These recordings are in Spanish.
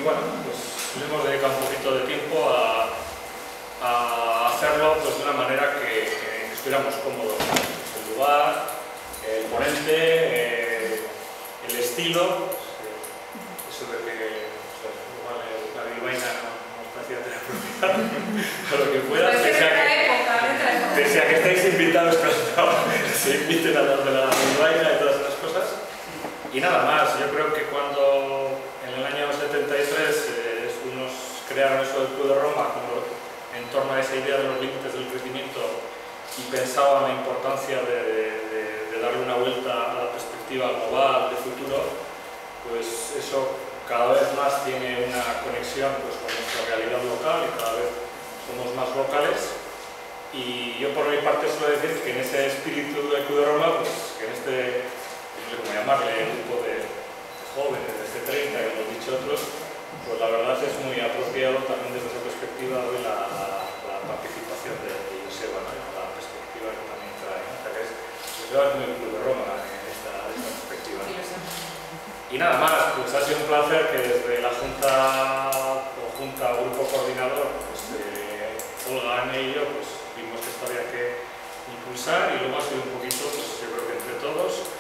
bueno, pues le hemos dedicado un poquito de tiempo a hacerlo pues, de una manera que estuviéramos cómodos. El lugar, el ponente, el estilo, eso de que igual la bilbaína no nos parecía tener propiedad, a lo que pueda, pese a que estáis invitados cuando se inviten a hablar de la bilbaína y todas esas cosas. Y nada más, yo creo que cuando en el año 73 unos crearon eso del Club de Roma como en torno a esa idea de los límites del crecimiento y pensaban la importancia de darle una vuelta a la perspectiva global de futuro, pues eso cada vez más tiene una conexión pues, con nuestra realidad local y cada vez somos más locales. Y yo por mi parte suelo decir que en ese espíritu del Club de Roma, pues que en este, no sé cómo llamarle, grupo de jóvenes de este 30, que hemos dicho otros, pues la verdad es muy apropiado también desde esa perspectiva de la participación de Joseba, ¿no? La perspectiva que también trae, ¿no? O sea que Joseba es muy el Club de Roma en esta perspectiva, ¿no? Y nada más, pues ha sido un placer que desde la Junta o Grupo Coordinador, pues Olga, Ana y yo, pues vimos que esto había que impulsar y luego ha sido un poquito, pues yo creo que entre todos,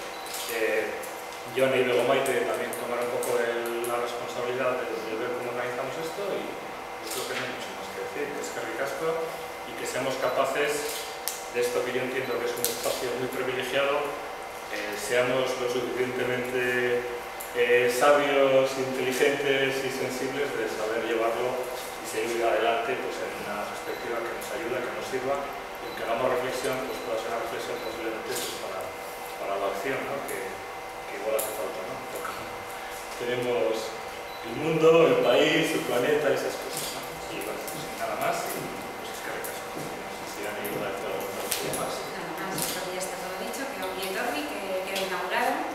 Jon y Begomaite también tomaron un poco la responsabilidad de ver cómo organizamos esto y yo creo que no hay mucho más que decir, que es que ricasco y que seamos capaces de esto que yo entiendo que es un espacio muy privilegiado, seamos lo suficientemente sabios, inteligentes y sensibles de saber llevarlo y seguir adelante pues, en una perspectiva que nos ayuda, que nos sirva y aunque hagamos reflexión, pues pueda ser una reflexión posiblemente pues, para la acción, ¿no? que igual hace falta, ¿no? Tenemos el mundo, el país, el planeta y esas cosas, ¿no? Y bueno, pues nada más y pues es que recasco. No sé si han ido a hacer algo más. Nada más, otro día está todo dicho, que Oki y Torri, que inauguraron.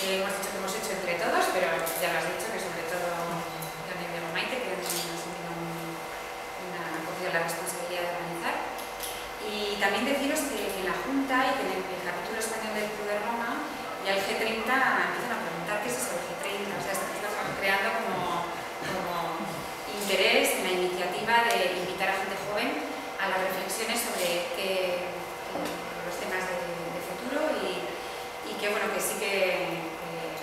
Hemos dicho que hemos hecho entre todos, pero ya lo has dicho, que sobre todo Jon y Begomaite, que han cogido la responsabilidad de organizar. Y también deciros que en la Junta y que en el capítulo español del Club de Roma ya el G30 empiezan a preguntar qué es eso del G30, o sea, estamos creando como interés en la iniciativa de invitar a gente joven a las reflexiones sobre los temas de futuro y que bueno, que sí que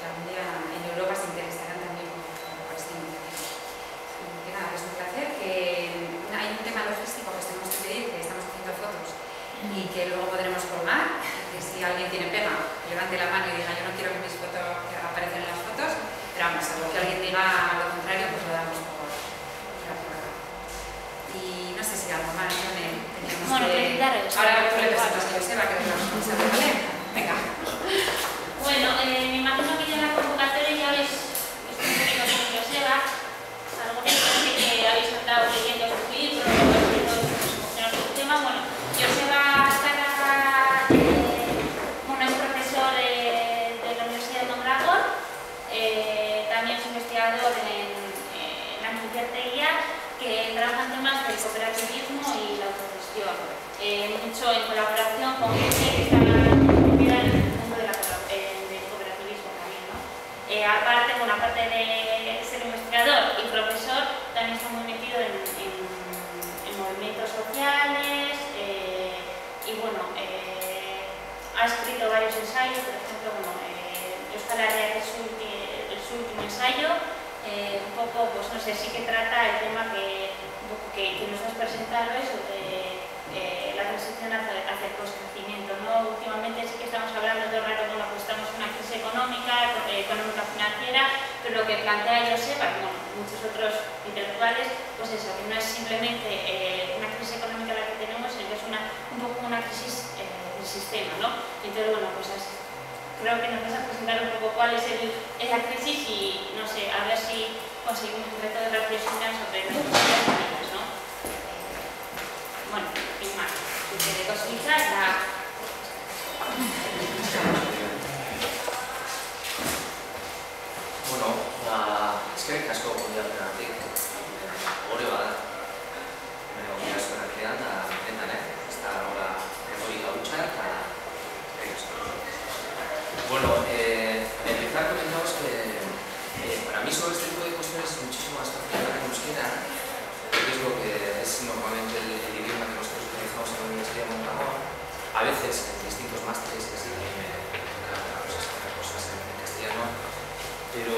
algún día en Europa se interesarán también por esta iniciativa. Y que nada, que es un placer, que hay un tema logístico que tenemos que pedir, que estamos haciendo fotos y que luego podremos colgar, que si alguien tiene pega, levante la mano y diga yo no quiero que mis fotos aparezcan en las fotos, pero vamos, salvo que alguien diga lo contrario, pues lo damos por acá. Y no sé si algo más, ¿no? Teníamos bueno, que... Ahora tú le presentas a Joseba, que es la responsable, ¿vale? Venga. Bueno, me imagino que ya en la convocatoria ya habéis visto un poquito con Joseba, algunos que habéis andado leyendo su libro, el tema. Bueno, Joseba es profesor de la Universidad de Mondragón, también es investigador en la Mucerteguía, que trabaja en temas del cooperativismo y la autogestión, mucho en colaboración con gente que está metida en el mundo del cooperativismo también, ¿no? Aparte de ser investigador y profesor, también está muy metido en movimientos sociales y bueno, ha escrito varios ensayos, por ejemplo, bueno, Euskal Herria, que es su último ensayo, un poco, pues no sé, sí que trata el tema que nos has presentado, eso de la transición hacia el post-crecimiento, ¿no? Últimamente sí que estamos hablando todo el rato, bueno, pues estamos en una crisis económica financiera, pero lo que plantea Joseba, y bueno, muchos otros intelectuales, pues eso, que no es simplemente una crisis económica la que tenemos, sino que es un poco una crisis del sistema, ¿no? Entonces, bueno, pues creo que nos vas a presentar un poco cuál es esa crisis y, no sé, a ver si conseguimos entre todos reflexionar sobre las posibilidades, ¿no? Bueno, sin más, de cositas, Bueno, eskerrik asko gonbidapenatik. Hori bada. Gonbida asko artean da intentan, ez da hola retorika hutsa eta bueno, empezar comentamos que para mí sobre este tipo de cuestiones es muchísimo veces en distintos másteres que sí me toca pues, exponer cosas en castellano, pero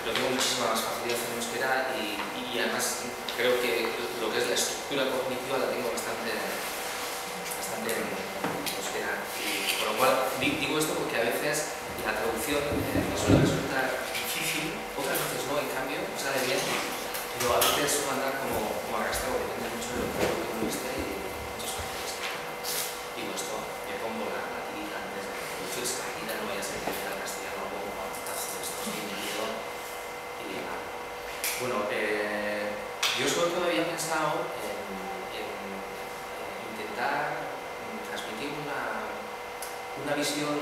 tengo muchísima más facilidad en euskera y además creo que lo que es la estructura cognitiva la tengo bastante en euskera. Y con lo cual digo esto porque a veces la traducción me suele resultar difícil, otras veces no, en cambio, me sale bien, pero a veces suelo andar como arrastrado, depende mucho de lo que uno esté y muchos factores. Digo esto, me pongo la tirita antes de traducirse, la tirita no vaya a ser que al castellano luego cuando estás esto bien metido y nada. Bueno, yo sobre todo había pensado en intentar transmitir una visión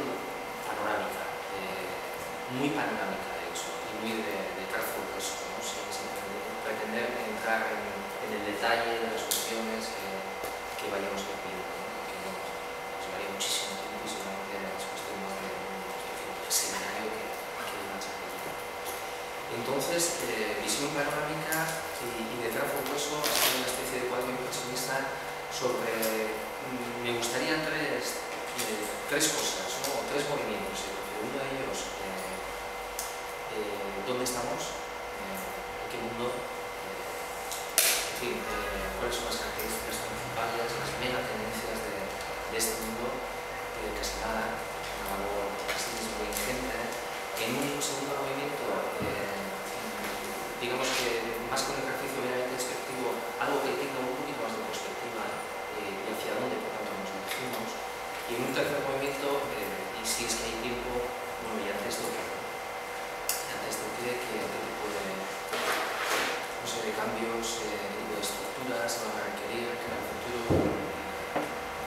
panorámica, muy panorámica de hecho, y muy de trazo grueso, ¿no? Sin pretender entrar en el detalle de las cuestiones que vayamos viendo, ¿no? Porque nos llevaría muchísimo tiempo y seguramente es cuestión más de un seminario que de una charlilla. Entonces, visión panorámica y de trazo grueso ha sido una especie de cuadro impresionista sobre, me gustaría tres cosas, ¿no? O tres movimientos. Uno de ellos, ¿dónde estamos? ¿En qué mundo? En fin, ¿cuáles son las características principales, las mega tendencias de este mundo? Casi nada, una labor así mismo ingente. En un segundo movimiento, digamos que más que un ejercicio meramente despectivo, algo que tenga un poquito más de perspectiva y hacia dónde, por tanto, nos dirigimos. Y en un tercer movimiento, y si es que hay tiempo, bueno, y ante esto, ¿qué tipo de cambios, qué tipo de estructuras se van a requerir en el futuro?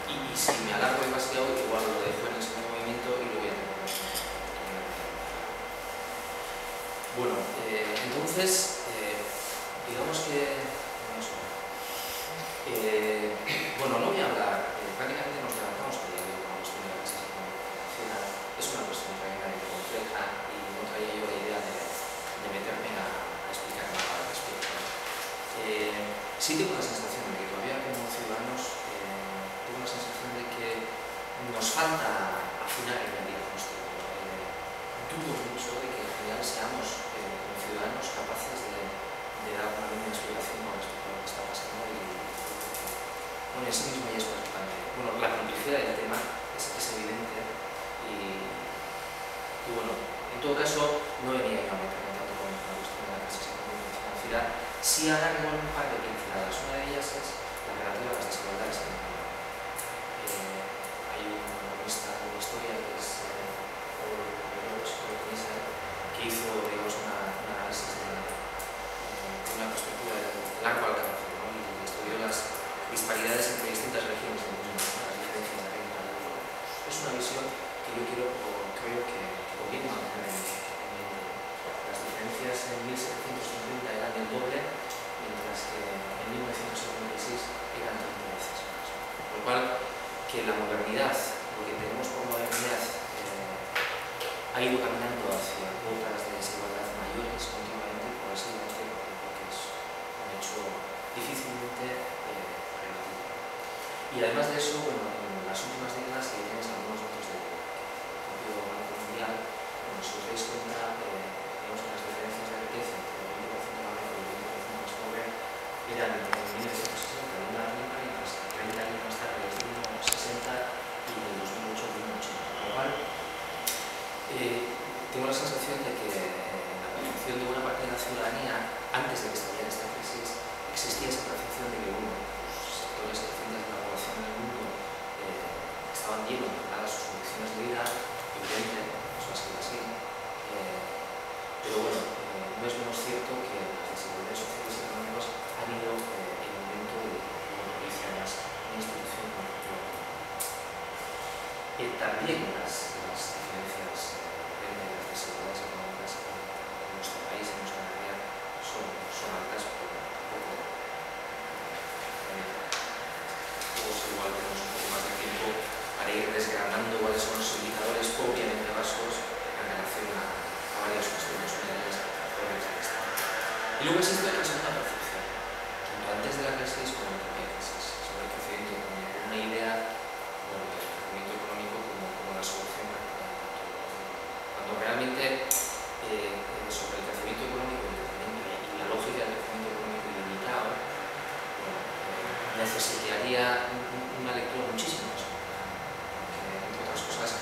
Y si me alargo demasiado, igual lo dejo en el segundo movimiento y lo voy a tener. Bueno, entonces, digamos que... bueno, no voy a hablar, prácticamente nos levantamos con la cuestión de la clase financiera. Es una cuestión tremenda y compleja y no traía yo la idea de meterme a explicar nada al respecto. Sí tengo la sensación de que todavía como ciudadanos tengo la sensación de que nos falta afinar el diagnóstico. Dudo mucho de que en general seamos como ciudadanos capaces de dar una buena explicación con respecto a lo que está pasando y bueno, en sí mismo ya es preocupante. Bueno, la complejidad del tema es evidente y bueno, en todo caso no venía yo a meterme tanto con la cuestión de la crisis económica y financiera. Sí alargo un par de pinceladas. Una de ellas es la relativa a las desigualdades en el mundo. Hay un economista de la historia que es que hizo, digamos, un análisis de una perspectiva de largo alcance, ¿no? Y estudió las disparidades entre distintas regiones del mundo, ¿no? Las diferencias de renta. Es una visión que yo creo que conviene mantener en mente. Las diferencias en 1750 eran el doble, mientras que en 1976 eran 30 veces más. Por lo cual, que la modernidad, lo que tenemos por modernidad, ha ido caminando hacia cuotas de desigualdad mayores continuamente, por así decirlo, porque es un hecho difícilmente relativo. Y además de eso, bueno, en las últimas décadas ya tienes algunos datos del propio Banco Mundial, donde si os dais cuenta, digamos que las diferencias de riqueza entre el 20% más rico y el 20% más pobre eran en 1960 de una arriba y tras 30 años más tarde de 1960 y en 2008 de 1,80. Con lo cual, tengo la sensación de que en la percepción de buena parte de la ciudadanía, antes de que estallara esta crisis, existía esa percepción de que los sectores crecientes de la población en el mundo estaban llenos de sus condiciones de vida, evidente, eso ha sido así, pero bueno, no es menos cierto que las desigualdades sociales y económicas han ido en aumento y, como dice además, una institución como también las diferencias las desigualdades económicas en nuestro país, en nuestra realidad, son altas, pero tampoco todos igual tenemos un poco más de tiempo para ir desgranando cuáles son los indicadores propiamente básicos en relación a varias cuestiones sociales propias del Estado. Y luego existe otra segunda percepción, tanto antes de la crisis como en la propia crisis, sobre el crecimiento económico. Una idea, bueno, el una lectura muchísimo más compleja, porque, entre otras cosas,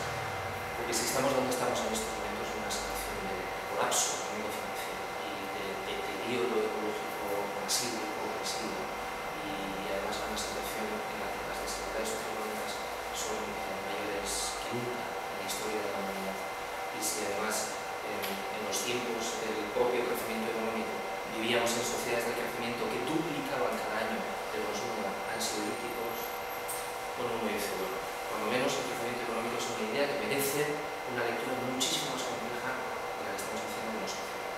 porque si estamos donde estamos en estos momentos, en una situación de colapso del mundo financiero y de deterioro ecológico masivo y progresivo, y además una situación en la que las desigualdades socioeconómicas son mayores que nunca en la historia de la humanidad, y si además en los tiempos del propio crecimiento económico vivíamos en sociedades de crecimiento que duplicaban cada año el consumo ansiolíticos, bueno, uno dice, bueno, cuando menos el crecimiento económico es una idea que merece una lectura muchísimo más compleja de la que estamos haciendo en los sociedades.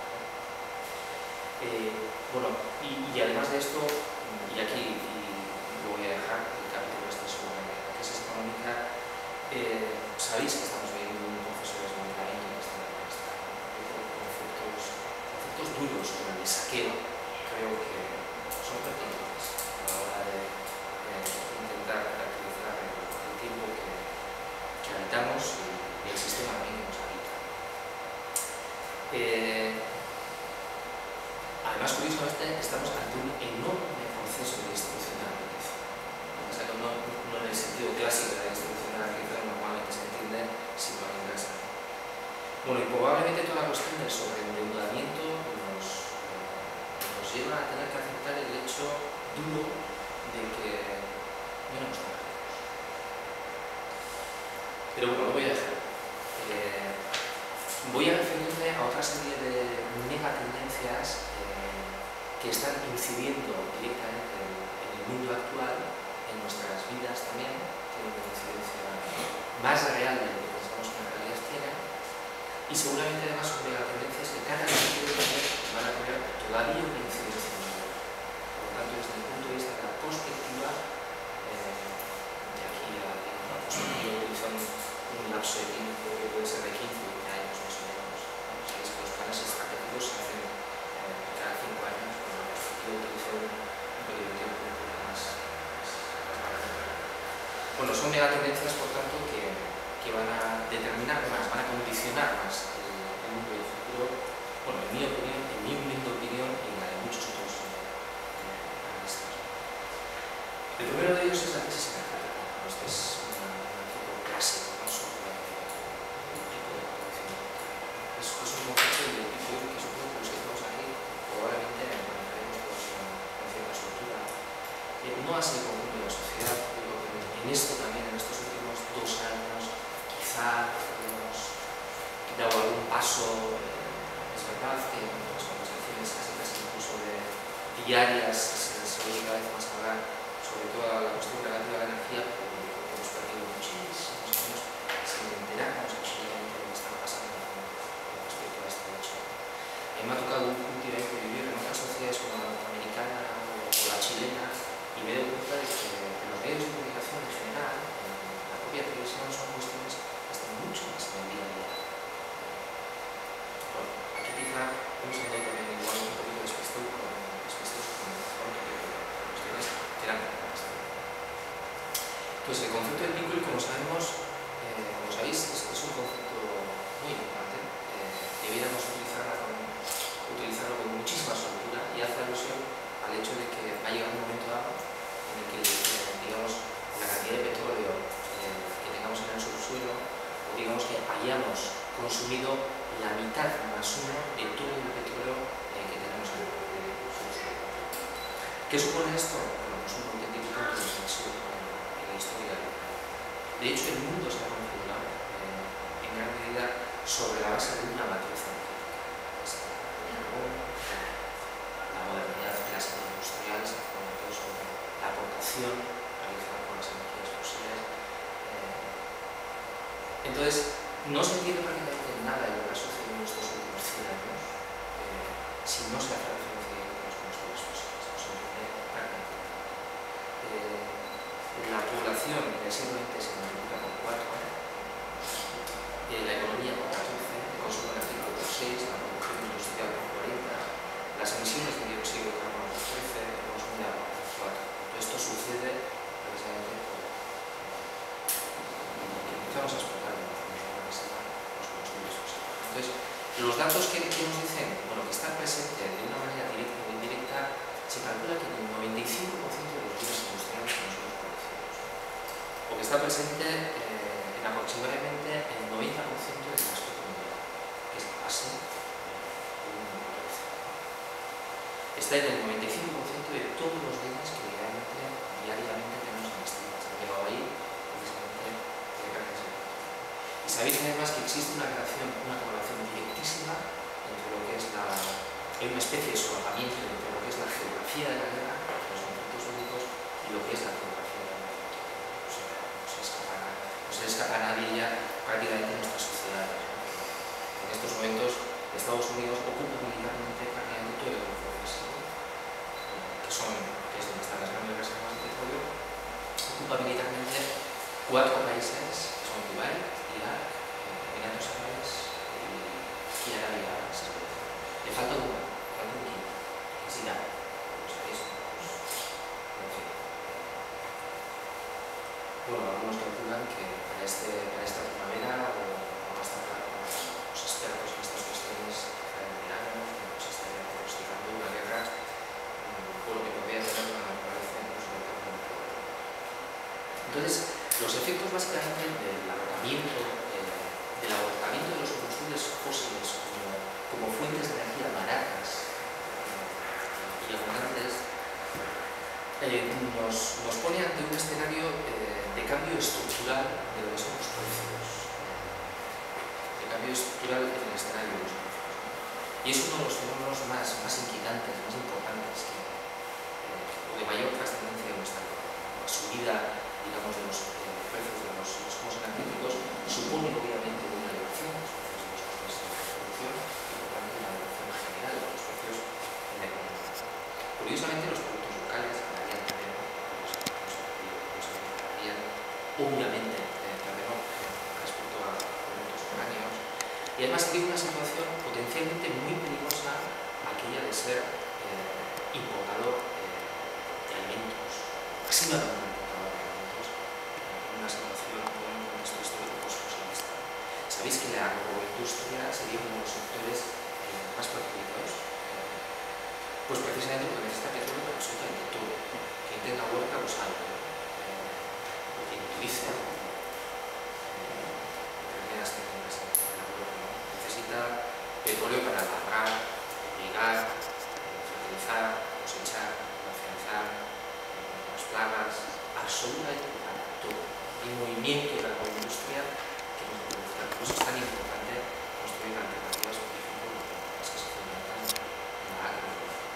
Bueno, y además de esto, y aquí lo voy a dejar, el capítulo este sobre la crisis económica, sabéis que estamos viviendo un proceso de desmantelamiento de nuestra bienestar, conceptos duros como el de saqueo, creo que son pertinentes a la hora de intentar caracterizar el tiempo que habitamos y el sistema también que nos habita. Además, curiosamente, estamos ante un enorme proceso de distribución de la riqueza. O sea, no en el sentido clásico de la distribución de la riqueza normalmente se entiende, sino en inglés. Bueno, y probablemente toda la cuestión del sobreendeudamiento nos lleva a tener que aceptar el hecho duro de que no nos pagamos. Pero bueno, lo voy a dejar. Voy a referirme a otra serie de megatendencias que están incidiendo directamente en el mundo actual, en nuestras vidas también, tienen una incidencia más real de lo que pensamos que en realidad tienen, y seguramente además son megatendencias que cada vez van a tener todavía una incidencia mayor. Por lo tanto, desde el punto de vista de la perspectiva, de aquí a utilizando un lapso de tiempo que puede ser de 15 o 20 años más o menos. Sabéis que los planes estratégicos se hacen cada 5 años, pero yo utilizo un periodo de tiempo un poco más. Bueno, son megatendencias, por tanto, que van a determinar más, van a condicionar más el mundo del futuro, bueno, en mi opinión, en mi humilde opinión y en la de muchos otros analistas. El primero de ellos es la crisis energética. Este es un tipo clásico, ¿no? Sobre el tipo de producción. Es un concepto de tipo que supongo que los que estamos aquí probablemente manejaremos todos con cierta soltura. No así el conjunto de la sociedad, digo que en esto también, en estos últimos 2 años, quizá hemos dado algún paso. Es verdad que en las conversaciones casi incluso de diarias se oye cada vez más hablar sobre toda la cuestión relativa a la energía, porque hemos perdido muchísimos años sin enterarnos absolutamente de lo que está pasando respecto a este hecho. A mí me ha tocado últimamente vivir en otras sociedades como la norteamericana o la chilena, y me doy cuenta de que los medios de comunicación en general, la propia televisión, son cuestiones que están mucho más en el día a día. Bueno, aquí quizá hemos andado también igual un poquito despistos con cuestiones que eran claras. Pues el concepto de Pickle, como sabemos, como sabéis, es un concepto muy importante. Debiéramos utilizarlo con muchísima soltura y hace alusión al hecho de que va a llegar un momento dado en el que, digamos, la cantidad de petróleo que tengamos en el subsuelo, o digamos que hayamos consumido la mitad más uno de todo el petróleo que tenemos en el subsuelo. ¿Qué supone esto? Bueno, pues un auténtico punto de inflexión en la historia. De hecho, el mundo se ha configurado en gran medida sobre la base de una matriz energética. La modernidad clásica industrial se fundamentó sobre la aportación realizada por las energías fósiles. Entonces, no se entiende prácticamente nada de lo que ha sucedido en estos últimos 100 años si no se hace referencia a los combustibles fósiles. No se entiende prácticamente nada. La población en el siglo XX se multiplica por 4, la economía por 14, el consumo energético por 6, la producción industrial por 40, las emisiones de dióxido de carbono por 13, el consumo de agua por 4. Todo esto sucede precisamente porque empezamos a explotar de forma masiva los combustibles fósiles. Entonces, los datos que nos dicen, bueno, que están presentes de una manera directa o indirecta, se calcula que el 95% de los bienes industriales no son los producidos. porque está presente en aproximadamente el 90% del transporte mundial, que es la base de una naturaleza. Está en el 95% de todos los bienes que diariamente tenemos en este país. Han llegado ahí precisamente gracias a esto. Y sabéis además que existe una correlación directísima entre lo que es hay una especie de solapamiento entre lo que es la geografía de la guerra, los conflictos bélicos, y lo que es la geografía de la guerra. No se escapa nadie ya prácticamente en nuestras sociedades. En estos momentos Estados Unidos ocupa militarmente prácticamente todo el Golfo Pérsico, que es donde están las grandes reservas de petróleo. Ocupa militarmente 4 países, que son Dubái, Irak, Emiratos Árabes y Arabia Saudí. Le falta un quinto, que es Irán. ¿Lo sabéis? En fin. Bueno, algunos calculan que para esta primavera o más tarde los expertos en estas cuestiones en verano se estarían pronosticando una guerra por lo que podría tener una naturaleza incluso de cambio climático. Entonces, los efectos básicamente del agotamiento de los combustibles fósiles como fuentes de energía baratas y abundantes nos pone ante un escenario de cambio estructural de lo que son los precios, de cambio estructural en el escenario de los precios. Y es uno de los fenómenos más inquietantes, más importantes o de mayor trascendencia de nuestra época. La subida, digamos, de los precios de los insumos energéticos supone obviamente una elevación de los precios de producción y por tanto una elevación general de los precios en la economía. Curiosamente, los productos locales ganarían terreno, obviamente terreno respecto a productos foráneos, y además tiene una situación potencialmente muy peligrosa, aquella de ser importador de alimentos, masivamente importador de alimentos, en una situación o en un contexto histórico post-socialista. Sabéis que la agroindustria sería uno de los sectores más perjudicados. Pues precisamente lo que necesita petróleo es absolutamente todo. Quien tenga huerta lo sabe, o quien utilice determinadas técnicas en la huerta, ¿no? Necesita petróleo para labrar, irrigar, fertilizar, cosechar, comercializar, las plagas, absolutamente para todo. El movimiento de la agroindustria que nos produce. Por eso es tan importante construir alternativas, por ejemplo, las que se fundamentan en la agroindustria.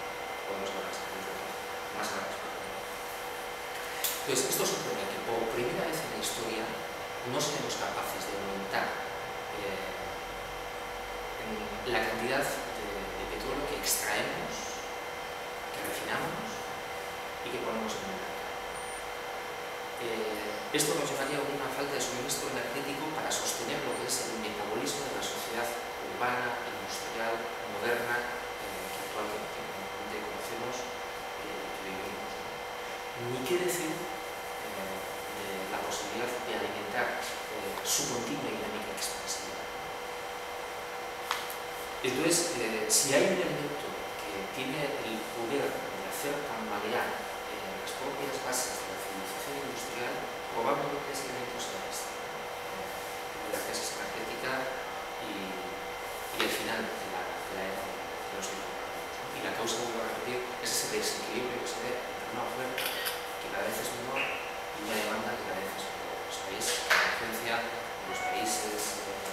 Podemos hablar más al respecto. Entonces, esto supone que por primera vez en la historia no seremos capaces de aumentar la cantidad de petróleo que extraemos, que refinamos y que ponemos en el mercado. Esto nos llevaría a una falta de suministro energético para sostener lo que es el metabolismo de la sociedad urbana, industrial, moderna, que actualmente conocemos y que vivimos. Ni qué decir de la posibilidad de alimentar su continua y dinámica expansiva. Entonces, si hay un elemento que tiene el poder de hacer tambalear las propias bases de la civilización industrial, probablemente ese elemento sea este, la crisis energética y el final de la era de los hidrocarburos, ¿no? Y la causa, vuelvo a repetir, es ese desequilibrio que se ve entre una oferta que cada vez es menor y una demanda que cada vez es mayor. Sabéis, la emergencia de los países como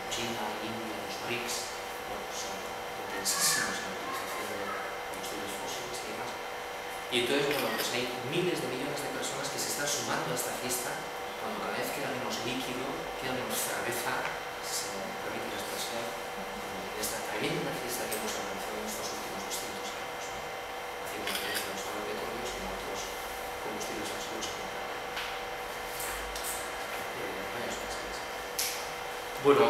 China, India, los BRICS, son intensísimos en la utilización de combustibles fósiles y demás. Y entonces, bueno, pues hay miles de millones de personas que se están sumando a esta fiesta cuando cada vez queda menos líquido, queda menos cerveza, si se me permite la expresión, de esta tremenda fiesta que hemos organizado en estos últimos 200 años, ¿no? Haciendo referencia no solo al petróleo, sino a otros combustibles fósiles secundarios. Bueno,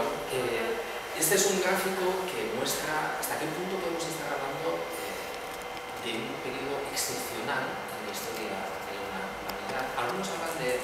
este es un gráfico que muestra hasta qué punto podemos estar hablando de un periodo excepcional en la historia de la humanidad. Algunos hablan de